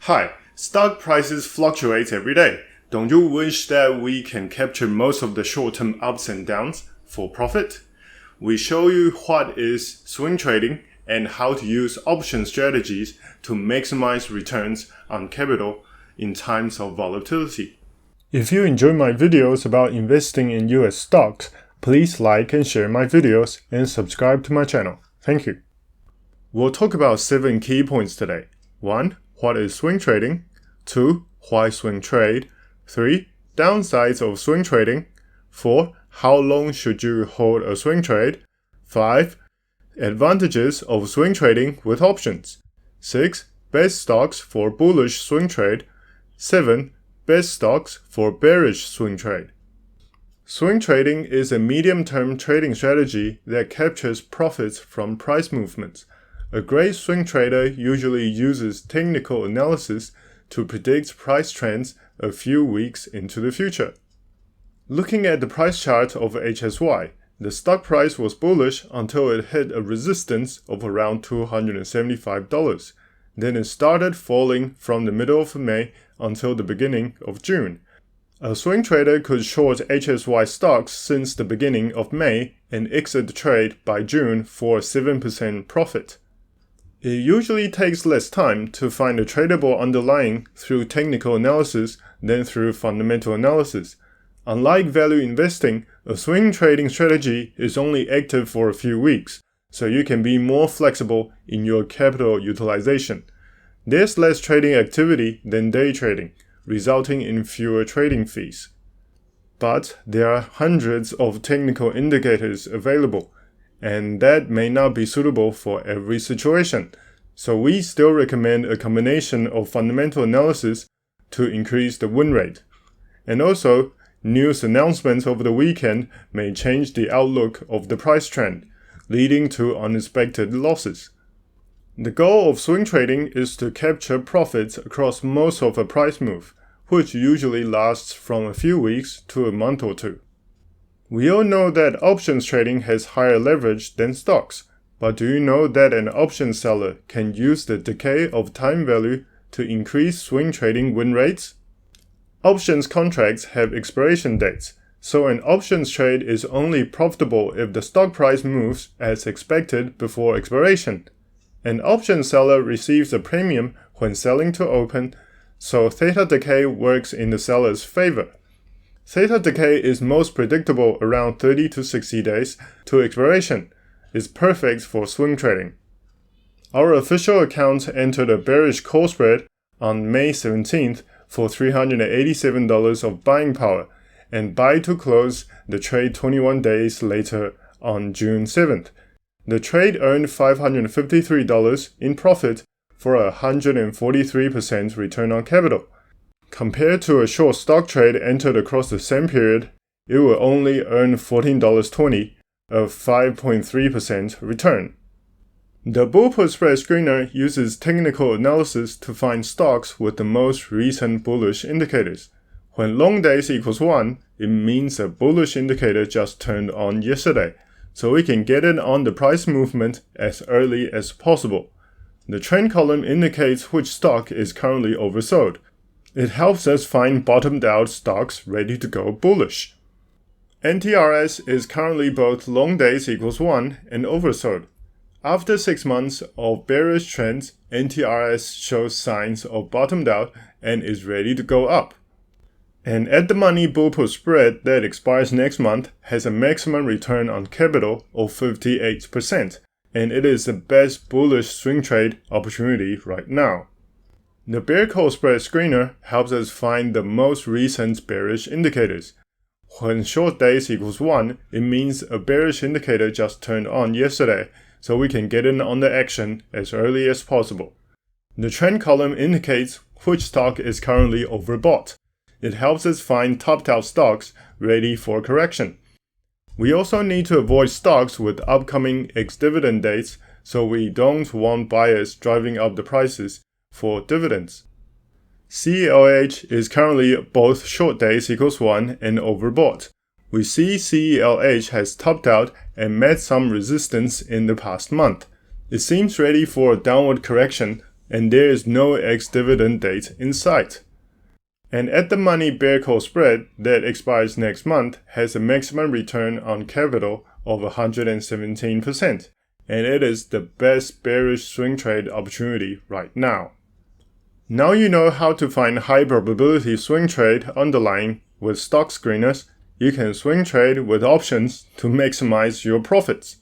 Hi, stock prices fluctuate every day. Don't you wish that we can capture most of the short-term ups and downs for profit? We show you what is swing trading and how to use option strategies to maximize returns on capital in times of volatility. If you enjoy my videos about investing in US stocks, please like and share my videos and subscribe to my channel. Thank you. We'll talk about 7 key points today. 1. What is swing trading? 2. Why swing trade? 3. Downsides of swing trading. 4. How long should you hold a swing trade? 5. Advantages of swing trading with options. 6. Best stocks for bullish swing trade. 7. Best stocks for bearish swing trade. Swing trading is a medium-term trading strategy that captures profits from price movements. A great swing trader usually uses technical analysis to predict price trends a few weeks into the future. Looking at the price chart of HSY, the stock price was bullish until it hit a resistance of around $275. Then it started falling from the middle of May until the beginning of June. A swing trader could short HSY stocks since the beginning of May and exit the trade by June for a 7% profit. It usually takes less time to find a tradable underlying through technical analysis than through fundamental analysis. Unlike value investing, a swing trading strategy is only active for a few weeks, so you can be more flexible in your capital utilization. There's less trading activity than day trading, resulting in fewer trading fees. But there are hundreds of technical indicators available, and that may not be suitable for every situation. So we still recommend a combination of fundamental analysis to increase the win rate. And also, news announcements over the weekend may change the outlook of the price trend, leading to unexpected losses. The goal of swing trading is to capture profits across most of a price move, which usually lasts from a few weeks to a month or two. We all know that options trading has higher leverage than stocks, but do you know that an option seller can use the decay of time value to increase swing trading win rates? Options contracts have expiration dates, so an options trade is only profitable if the stock price moves as expected before expiration. An option seller receives a premium when selling to open, so theta decay works in the seller's favor. Theta decay is most predictable around 30 to 60 days to expiration. It's perfect for swing trading. Our official account entered a bearish call spread on May 17th for $387 of buying power and buy to close the trade 21 days later on June 7th. The trade earned $553 in profit for a 143% return on capital. Compared to a short stock trade entered across the same period, it will only earn $14.20, a 5.3% return. The bull-put spread screener uses technical analysis to find stocks with the most recent bullish indicators. When long days equals 1, it means a bullish indicator just turned on yesterday, so we can get in on the price movement as early as possible. The trend column indicates which stock is currently oversold. It helps us find bottomed out stocks ready to go bullish. NTRS is currently both long days equals 1 and oversold. After 6 months of bearish trends, NTRS shows signs of bottomed out and is ready to go up. An at-the-money bull-put spread that expires next month has a maximum return on capital of 58%, and it is the best bullish swing trade opportunity right now. The bear call spread screener helps us find the most recent bearish indicators. When short days equals 1, it means a bearish indicator just turned on yesterday, so we can get in on the action as early as possible. The trend column indicates which stock is currently overbought. It helps us find topped out stocks ready for correction. We also need to avoid stocks with upcoming ex-dividend dates, so we don't want buyers driving up the prices for dividends. CELH is currently both short days equals 1 and overbought. We see CELH has topped out and met some resistance in the past month. It seems ready for a downward correction and there is no ex-dividend date in sight. An at-the-money bear call spread that expires next month has a maximum return on capital of 117%, and it is the best bearish swing trade opportunity right now. Now you know how to find high probability swing trade underlying with stock screeners. You can swing trade with options to maximize your profits.